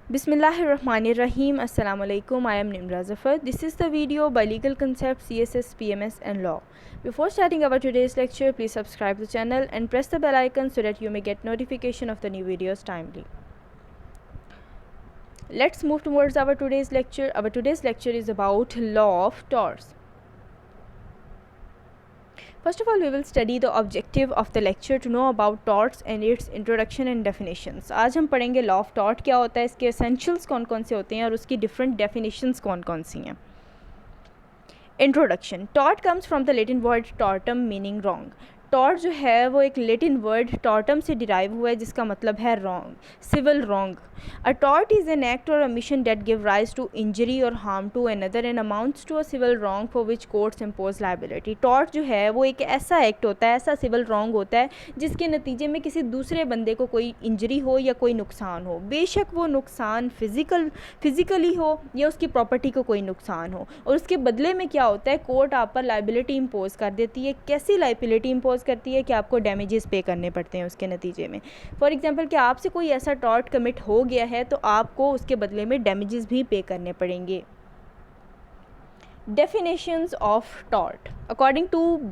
Bismillahirrahmanirrahim. Assalamu alaikum. I am Nimra Zafar. This is the video by Legal Concepts, CSS, PMS and Law. Before starting our today's lecture, please subscribe the channel and press the bell icon so that you may get notification of the new videos timely. Let's move towards our today's lecture. Our today's lecture is about law of torts. First of all, we will study the objective of the lecture to know about torts and its introduction and definitions. आज हम पढ़ेंगे law of tort क्या होता है, इसके essentials कौन कौन से होते हैं और उसकी डिफरेंट डेफिनेशंस कौन कौन सी हैं. Introduction. Tort comes from the Latin word टॉर्टम meaning wrong. Tort जो है वो एक लैटिन वर्ड टॉर्टम से डिराइव हुआ है जिसका मतलब है wrong, civil wrong. A tort is an act or omission that give rise to injury or harm to another and amounts to a civil wrong for which courts impose liability. Tort जो है वो एक ऐसा act होता है, ऐसा civil wrong होता है जिसके नतीजे में किसी दूसरे बंदे को कोई इंजरी हो या कोई नुकसान हो. बेशक वो नुकसान फिज़िकली हो या उसकी प्रॉपर्टी को कोई नुकसान हो, और उसके बदले में क्या होता है, कोर्ट आप पर लायबिलिटी इम्पोज कर देती है. कैसी लायबिलिटी इम्पोज करती है कि आपको डैमेजेस पे करने पड़ते हैं उसके नतीजे में. फॉर एग्जांपल कि आपसे कोई ऐसा टॉर्ट कमिट हो गया है तो आपको उसके बदले में डैमेजेस भी पे करने पड़ेंगे. Definitions of tort according to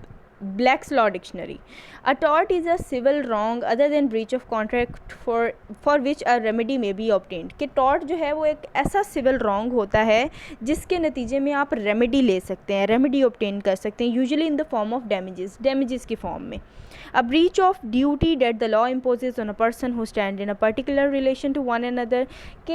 Black's Law Dictionary. A tort is a civil wrong other than breach of contract for which a remedy may be obtained. कि tort जो है वो एक ऐसा civil wrong होता है जिसके नतीजे में आप remedy ले सकते हैं, remedy obtain कर सकते हैं, usually in the form of damages की form में. A breach of duty that the law imposes on a person who stand in a particular relation to one another. कि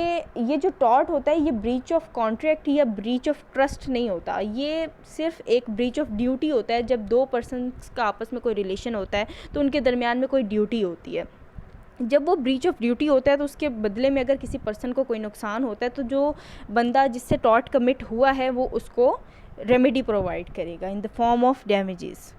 ये जो tort होता है ये breach of contract या breach of trust नहीं होता, ये सिर्फ एक breach of duty होता है. जब दो पर्सनस का आपस में कोई रिलेशन होता है तो उनके दरमियान में कोई ड्यूटी होती है. जब वो ब्रीच ऑफ ड्यूटी होता है तो उसके बदले में अगर किसी पर्सन को कोई नुकसान होता है तो जो बंदा जिससे टॉर्ट कमिट हुआ है वो उसको रेमेडी प्रोवाइड करेगा in the form of damages.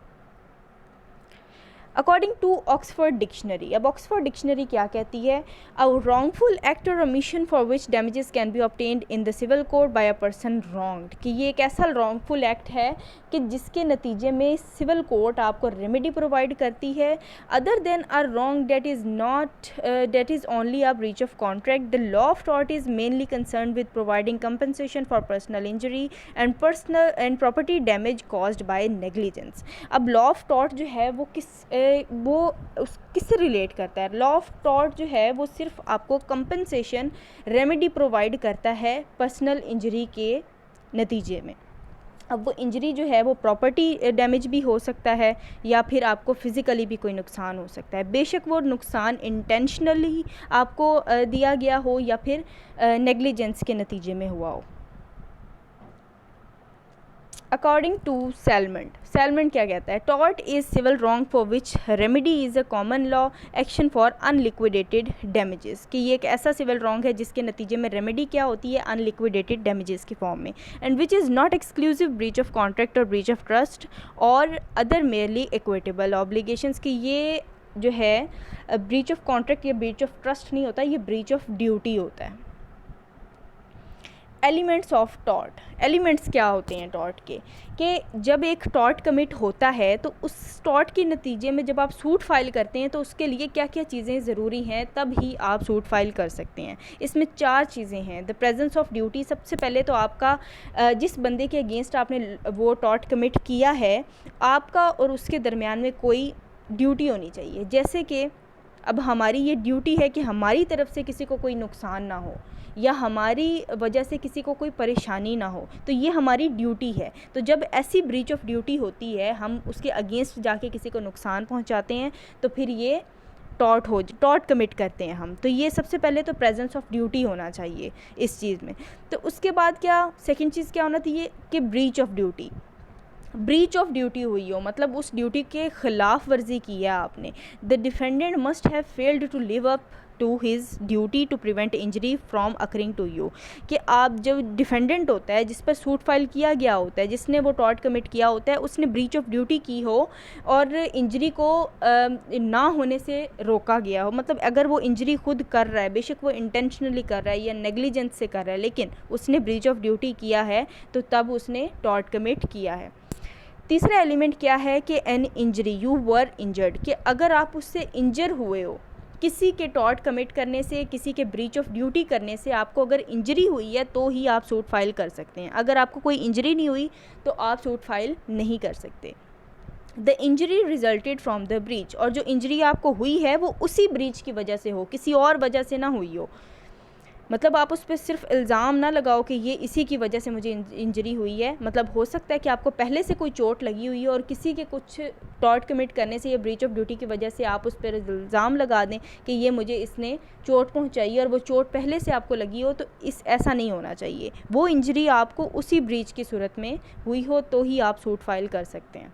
According to Oxford dictionary. अब ऑक्सफोर्ड डिक्शनरी क्या कहती है, अ रॉन्गफुल एक्ट और omission for which damages can be obtained in the civil court by a person wronged. कि ये एक ऐसा रॉन्गफुल एक्ट है कि जिसके नतीजे में सिविल कोर्ट आपको रेमेडी प्रोवाइड करती है other than a wrong that is only a breach of contract. The law of tort is mainly concern with providing compensation for personal injury and property damage caused by negligence. अब law of tort जो है वो किससे relate करता है. Law of tort जो है वो सिर्फ आपको कंपनसेशन रेमेडी प्रोवाइड करता है पर्सनल इंजरी के नतीजे में. अब वो इंजरी जो है वो प्रॉपर्टी डैमेज भी हो सकता है या फिर आपको फिज़िकली भी कोई नुकसान हो सकता है, बेशक वो नुकसान इंटेंशनली आपको दिया गया हो या फिर नेग्लिजेंस के नतीजे में हुआ हो. अकॉर्डिंग टू सेलमेंट क्या कहता है, tort is civil wrong for which remedy is a common law action for unliquidated damages. कि ये एक ऐसा सिविल रॉन्ग है जिसके नतीजे में रेमेडी क्या होती है, अनलिक्विडेटेड डैमेजेस की फॉर्म में. And which is not exclusive breach of contract और ब्रीच ऑफ ट्रस्ट और अदर मेयरली इक्विटेबल ऑब्लिगेशंस. की ये जो है ब्रीच ऑफ कॉन्ट्रैक्ट या ब्रीच ऑफ ट्रस्ट नहीं होता, ये ब्रीच ऑफ ड्यूटी होता है. Elements of tort. एलिमेंट्स क्या होते हैं टॉर्ट के, कि जब एक टॉर्ट कमिट होता है तो उस टॉर्ट के नतीजे में जब आप सूट फाइल करते हैं तो उसके लिए क्या क्या चीज़ें ज़रूरी हैं तब ही आप सूट फाइल कर सकते हैं. इसमें 4 चीज़ें हैं. The presence of duty. सबसे पहले तो आपका जिस बंदे के अगेंस्ट आपने वो टॉर्ट कमिट किया है आपका और उसके दरमियान में कोई ड्यूटी होनी चाहिए. जैसे कि अब हमारी ये ड्यूटी है कि हमारी तरफ से किसी को कोई नुकसान ना हो या हमारी वजह से किसी को कोई परेशानी ना हो, तो ये हमारी ड्यूटी है. तो जब ऐसी ब्रीच ऑफ ड्यूटी होती है, हम उसके अगेंस्ट जाके किसी को नुकसान पहुंचाते हैं तो फिर ये टॉर्ट कमिट करते हैं हम. तो ये सबसे पहले तो प्रेजेंस ऑफ ड्यूटी होना चाहिए इस चीज़ में. तो उसके बाद क्या सेकेंड चीज़ क्या होना चाहिए कि ब्रीच ऑफ ड्यूटी हुई हो, मतलब उस ड्यूटी के ख़िलाफ़ वर्जी की है आपने. The defendant must have failed to live up to his duty to prevent injury from occurring to you. कि आप जब डिफेंडेंट होता है जिस पर सूट फाइल किया गया होता है, जिसने वो टॉर्ट कमिट किया होता है, उसने ब्रीच ऑफ ड्यूटी की हो और इंजरी को ना होने से रोका गया हो. मतलब अगर वो इंजरी खुद कर रहा है, बेशक वो इंटेंशनली कर रहा है या नेग्लिजेंस से कर रहा है, लेकिन उसने ब्रीच ऑफ ड्यूटी किया है तो तब उसने टॉर्ट कमिट किया है. तीसरा एलिमेंट क्या है कि an injury, you were injured. कि अगर आप उससे इंजर हुए हो किसी के टॉर्ट कमिट करने से, किसी के ब्रीच ऑफ ड्यूटी करने से आपको अगर इंजरी हुई है तो ही आप सूट फाइल कर सकते हैं। अगर आपको कोई इंजरी नहीं हुई तो आप सूट फाइल नहीं कर सकते। The injury resulted from the breach, और जो इंजरी आपको हुई है वो उसी ब्रीच की वजह से हो, किसी और वजह से ना हुई हो। मतलब आप उस पर सिर्फ इल्ज़ाम ना लगाओ कि ये इसी की वजह से मुझे इंजरी हुई है। मतलब हो सकता है कि आपको पहले से कोई चोट लगी हुई है और किसी के कुछ टॉर्ट कमिट करने से या ब्रीच ऑफ ड्यूटी की वजह से आप उस पर इल्ज़ाम लगा दें कि ये मुझे इसने चोट पहुंचाई है, और वो चोट पहले से आपको लगी हो। तो ऐसा नहीं होना चाहिए। वो इंजरी आपको उसी ब्रीच की सूरत में हुई हो तो ही आप सूट फाइल कर सकते हैं।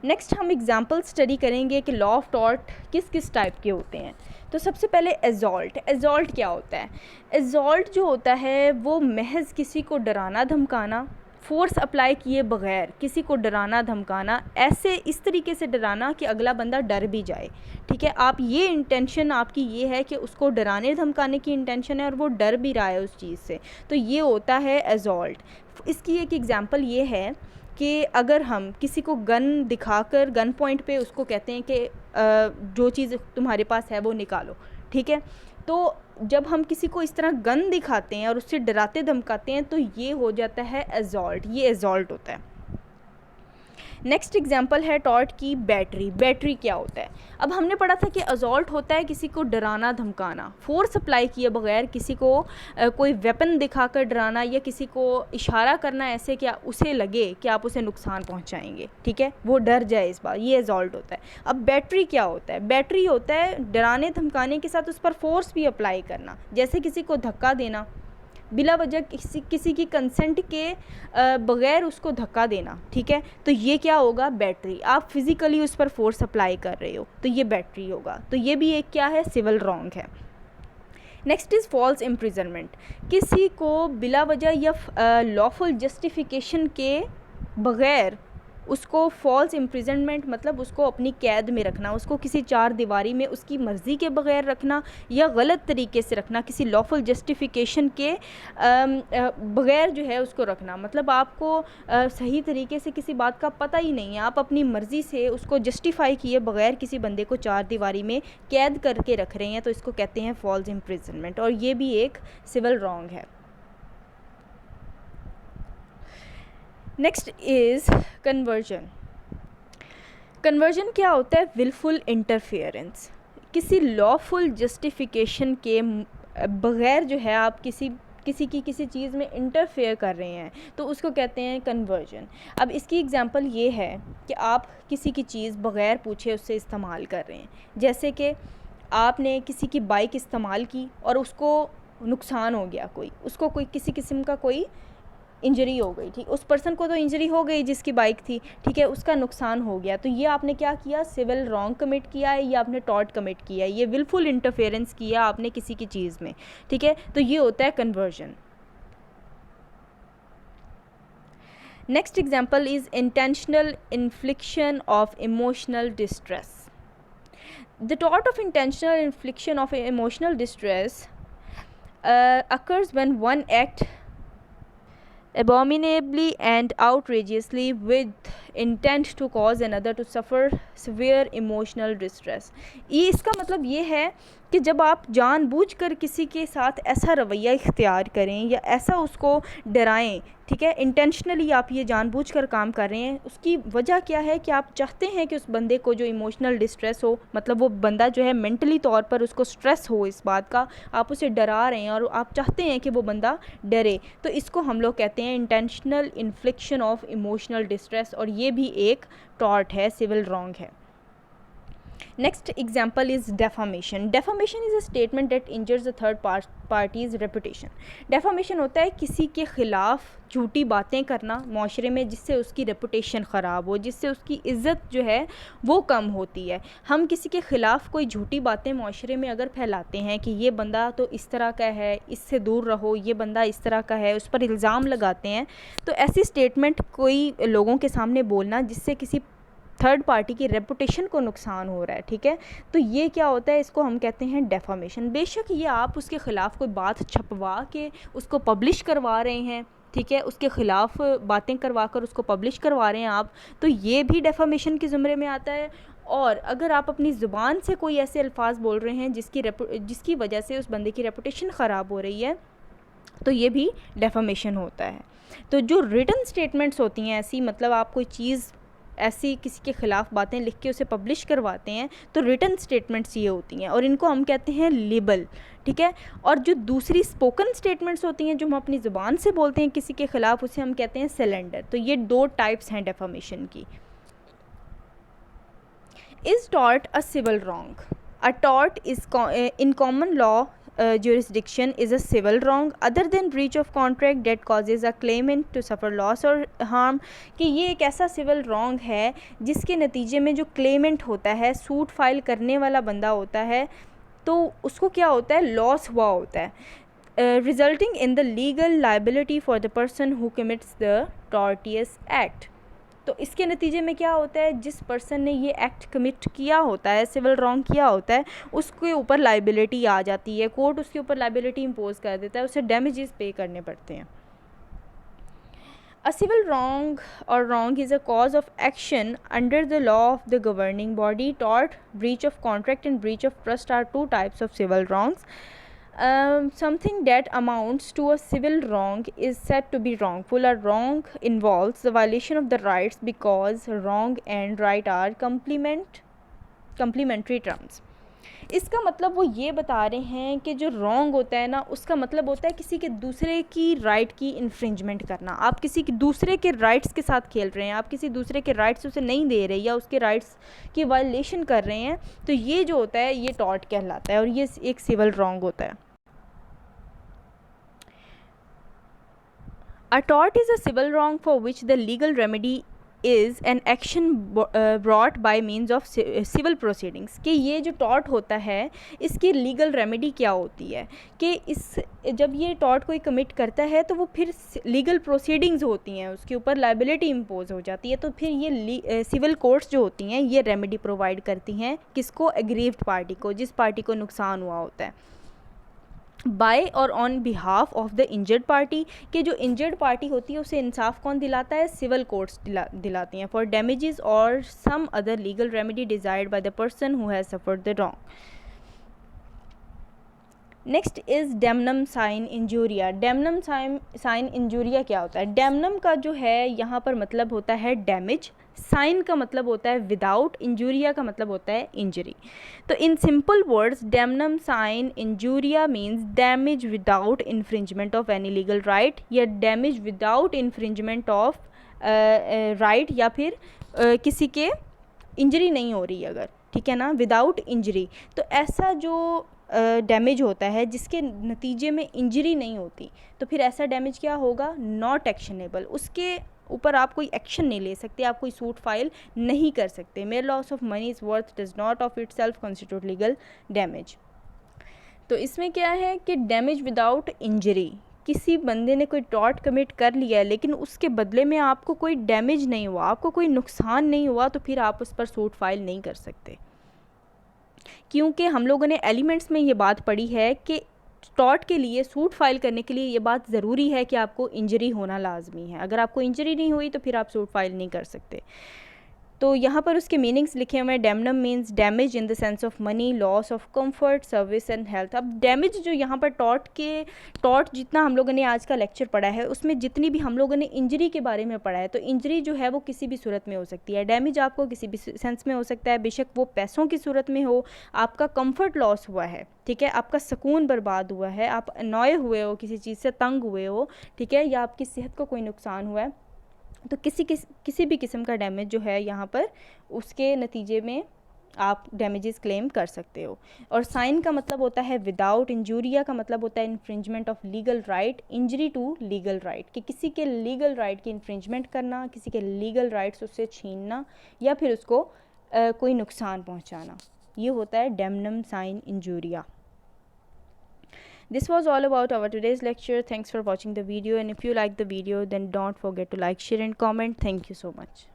नेक्स्ट हम एग्जाम्पल स्टडी करेंगे कि लॉ ऑफ टॉर्ट किस किस टाइप के होते हैं। तो सबसे पहले एजॉल्ट। एजॉल्ट क्या होता है? एजॉल्ट जो होता है वो महज किसी को डराना धमकाना, फोर्स अप्लाई किए बगैर किसी को डराना धमकाना, ऐसे इस तरीके से डराना कि अगला बंदा डर भी जाए। ठीक है, आप ये इंटेंशन आपकी ये है कि उसको डराने धमकाने की इंटेंशन है और वो डर भी रहा है उस चीज़ से, तो ये होता है एजॉल्ट। इसकी एक एग्जांपल ये है कि अगर हम किसी को गन दिखाकर गन पॉइंट पे उसको कहते हैं कि जो चीज़ तुम्हारे पास है वो निकालो। ठीक है, तो जब हम किसी को इस तरह गन दिखाते हैं और उससे डराते धमकाते हैं तो ये हो जाता है एजॉल्ट, ये एजॉल्ट होता है। नेक्स्ट एग्जांपल है टॉर्ट की बैटरी। बैटरी क्या होता है? अब हमने पढ़ा था कि असॉल्ट होता है किसी को डराना धमकाना, फोर्स अप्लाई किए बगैर किसी को कोई वेपन दिखाकर डराना या किसी को इशारा करना ऐसे कि उसे लगे कि आप उसे नुकसान पहुंचाएंगे। ठीक है, वो डर जाए इस बार, ये असॉल्ट होता है। अब बैटरी क्या होता है? बैटरी होता है डराने धमकाने के साथ उस पर फोर्स भी अप्लाई करना, जैसे किसी को धक्का देना बिला वजह, किसी की कंसेंट के बगैर उसको धक्का देना। ठीक है, तो ये क्या होगा? बैटरी। आप फिज़िकली उस पर फोर्स अप्लाई कर रहे हो तो ये बैटरी होगा। तो ये भी एक क्या है? सिविल रॉन्ग है। Next is false imprisonment. किसी को बिला वजह या लॉफुल जस्टिफिकेशन के बगैर उसको फॉल्स इम्प्रिजनमेंट मतलब उसको अपनी कैद में रखना, उसको किसी चार दीवारी में उसकी मर्ज़ी के बगैर रखना या गलत तरीके से रखना, किसी लॉफुल जस्टिफिकेशन के बगैर जो है उसको रखना। मतलब आपको सही तरीके से किसी बात का पता ही नहीं है, आप अपनी मर्ज़ी से उसको जस्टिफाई किए बगैर किसी बंदे को चार दीवारी में कैद करके रख रहे हैं, तो इसको कहते हैं फॉल्स इम्प्रिजनमेंट, और ये भी एक सिविल रॉन्ग है। Next is conversion. कन्वर्जन क्या होता है? Wilful interference. किसी लॉफुल जस्टिफिकेशन के बगैर जो है आप किसी की किसी चीज़ में इंटरफेयर कर रहे हैं तो उसको कहते हैं कन्वर्जन। अब इसकी एग्जांपल ये है कि आप किसी की चीज़ बगैर पूछे उससे इस्तेमाल कर रहे हैं, जैसे कि आपने किसी की बाइक इस्तेमाल की और उसको नुकसान हो गया, उसको कोई किसी किस्म का कोई इंजरी हो गई। ठीक, उस पर्सन को तो इंजरी हो गई जिसकी बाइक थी, ठीक है, उसका नुकसान हो गया, तो ये आपने क्या किया? सिविल रॉन्ग कमिट किया है, ये आपने टॉर्ट कमिट किया है, ये विलफुल इंटरफेरेंस किया आपने किसी की चीज़ में। ठीक है, तो ये होता है conversion. Next example is intentional इन्फ्लिक्शन of emotional distress. The tort of intentional इन्फ्लिक्शन of emotional distress occurs when one act abominably and outrageously with intent to cause another to suffer severe emotional distress। ये इसका मतलब ये है कि जब आप जानबूझकर किसी के साथ ऐसा रवैया इख्तियार करें या ऐसा उसको डराएं, ठीक है, इंटेंशनली आप ये जानबूझकर काम कर रहे हैं, उसकी वजह क्या है कि आप चाहते हैं कि उस बंदे को जो इमोशनल डिस्ट्रेस हो, मतलब वो बंदा जो है मेंटली तौर पर उसको स्ट्रेस हो इस बात का, आप उसे डरा रहे हैं और आप चाहते हैं कि वो बंदा डरे, तो इसको हम लोग कहते हैं इंटेंशनल इन्फ्लिक्शन ऑफ इमोशनल डिस्ट्रेस, और ये भी एक टॉर्ट है, सिविल रॉन्ग है। Next example is defamation. Defamation is a statement that इंजर्स the third parties reputation. Defamation होता है किसी के ख़िलाफ़ झूठी बातें करना माशरे में जिससे उसकी रेपुटेशन ख़राब हो, जिससे उसकी इज़्ज़त जो है वो कम होती है। हम किसी के ख़िलाफ़ कोई झूठी बातें माशरे में अगर फैलाते हैं कि ये बंदा तो इस तरह का है, इससे दूर रहो, ये बंदा इस तरह का है, उस पर इल्ज़ाम लगाते हैं, तो ऐसी स्टेटमेंट कोई लोगों के सामने बोलना जिससे किसी थर्ड पार्टी की रेपुटेशन को नुकसान हो रहा है, ठीक है, तो ये क्या होता है? इसको हम कहते हैं डेफामेशन। बेशक ये आप उसके ख़िलाफ़ कोई बात छपवा के उसको पब्लिश करवा रहे हैं, ठीक है, उसके ख़िलाफ़ बातें करवा कर उसको पब्लिश करवा रहे हैं आप, तो ये भी डेफामेशन के ज़ुमरे में आता है। और अगर आप अपनी ज़ुबान से कोई ऐसे अल्फाज बोल रहे हैं जिसकी वजह से उस बंदे की रेपुटेशन ख़राब हो रही है, तो ये भी डेफामेशन होता है। तो जो रिटन स्टेटमेंट्स होती हैं ऐसी, मतलब आप कोई चीज़ ऐसी किसी के ख़िलाफ़ बातें लिख के उसे पब्लिश करवाते हैं, तो रिटन स्टेटमेंट्स ये होती हैं और इनको हम कहते हैं लिबल, ठीक है। और जो दूसरी स्पोकन स्टेटमेंट्स होती हैं जो हम अपनी ज़ुबान से बोलते हैं किसी के ख़िलाफ़, उसे हम कहते हैं सिलेंडर। तो ये 2 टाइप्स हैं डेफामेशन की। Is tort a civil wrong? A tort is in common law jurisdiction is a civil wrong other than breach of contract that causes a claimant to suffer loss or harm। कि ये एक ऐसा civil wrong है जिसके नतीजे में जो Clement होता है, सूट फाइल करने वाला बंदा होता है, तो उसको क्या होता है, लॉस हुआ होता है, resulting in the legal liability for the person who commits the tortious act. तो इसके नतीजे में क्या होता है, जिस पर्सन ने ये एक्ट कमिट किया होता है, सिविल रॉन्ग किया होता है, उसके ऊपर लाइबिलिटी आ जाती है, कोर्ट उसके ऊपर लाइबिलिटी इम्पोज कर देता है, उसे डैमेजेस पे करने पड़ते हैं। A civil wrong or wrong is a cause of action under the law of the governing body. Tort, breach of contract and breach of trust are 2 types of civil wrongs. Something that amounts to a civil wrong is said to be wrongful. A wrong involves the violation of the rights because wrong and right are complementary terms. इसका मतलब वो ये बता रहे हैं कि जो wrong होता है ना, उसका मतलब होता है किसी के दूसरे की राइट की इन्फ्रिंजमेंट करना। आप किसी के दूसरे के राइट्स के साथ खेल रहे हैं, आप किसी दूसरे के राइट्स उसे नहीं दे रहे या उसके राइट्स की वायलेशन कर रहे हैं, तो ये जो होता है ये टॉर्ट कहलाता है और ये एक सिविल रॉन्ग होता है। A tort is a civil wrong for which the legal remedy is an action brought by means of civil proceedings। कि ये जो टॉर्ट होता है इसकी लीगल रेमेडी क्या होती है कि जब ये टॉर्ट कोई कमिट करता है तो वो फिर लीगल प्रोसीडिंग्स होती हैं, उसके ऊपर लाइबिलिटी इम्पोज हो जाती है, तो फिर ये सिविल कोर्ट्स जो होती हैं ये रेमेडी प्रोवाइड करती हैं किसको, एग्रीव्ड पार्टी को, जिस पार्टी को नुकसान हुआ होता है, बाय और on behalf of the injured party. के जो इंजर्ड पार्टी होती है उसे इंसाफ कौन दिलाता है, सिविल कोर्ट्स दिलाती हैं, for damages or some other legal remedy desired by the person who has suffered the wrong. Next is damnum sine injuria. Damnum sine injuria क्या होता है? डेमनम का जो है यहाँ पर मतलब होता है डैमेज, साइन का मतलब होता है विदाउट, इंजूरिया का मतलब होता है इंजरी। तो in simple words damnum sine injuria means damage without infringement of any legal right, या damage without infringement of right, या फिर किसी के इंजरी नहीं हो रही अगर, ठीक है ना, विदाउट इंजरी। तो ऐसा जो डैमेज होता है जिसके नतीजे में इंजरी नहीं होती, तो फिर ऐसा डैमेज क्या होगा, नॉट एक्शनेबल, उसके ऊपर आप कोई एक्शन नहीं ले सकते, आप कोई सूट फाइल नहीं कर सकते। Mayor loss of money is worth does not of it self constitute legal damage. तो इसमें क्या है कि डैमेज विदाउट इंजरी, किसी बंदे ने कोई टॉर्ट कमिट कर लिया है लेकिन उसके बदले में आपको कोई डैमेज नहीं हुआ, आपको कोई नुकसान नहीं हुआ, तो फिर आप उस पर सूट फाइल नहीं कर सकते, क्योंकि हम लोगों ने एलिमेंट्स में ये बात पढ़ी है कि टॉर्ट के लिए, सूट फाइल करने के लिए ये बात ज़रूरी है कि आपको इंजरी होना लाजमी है। अगर आपको इंजरी नहीं हुई तो फिर आप सूट फाइल नहीं कर सकते। तो यहाँ पर उसके मीनिंग्स लिखे हुए हैं। Damnum means damage in the sense of money, loss of comfort, service and health. अब डैमेज जो यहाँ पर टॉर्ट जितना हम लोगों ने आज का लेक्चर पढ़ा है उसमें जितनी भी हम लोगों ने इंजरी के बारे में पढ़ा है, तो इंजरी जो है वो किसी भी सूरत में हो सकती है। डैमेज आपको किसी भी सेंस में हो सकता है, बेशक वो पैसों की सूरत में हो, आपका कंफर्ट लॉस हुआ है, ठीक है, आपका सुकून बर्बाद हुआ है, आप अनॉय हुए हो, किसी चीज़ से तंग हुए हो, ठीक है, या आपकी सेहत को कोई नुकसान हुआ है, तो किसी भी किस्म का डैमेज जो है यहाँ पर उसके नतीजे में आप डैमेजेस क्लेम कर सकते हो। और साइन का मतलब होता है विदाउट, इंजूरिया का मतलब होता है infringement of legal right, injury to legal right, कि किसी के लीगल राइट की इन्फ्रिंजमेंट करना, किसी के लीगल राइट्स उससे छीनना या फिर उसको कोई नुकसान पहुँचाना, ये होता है damnum sine injuria. This was all about our today's lecture. Thanks for watching the video, and if you like the video then don't forget to like, share and comment. Thank you so much.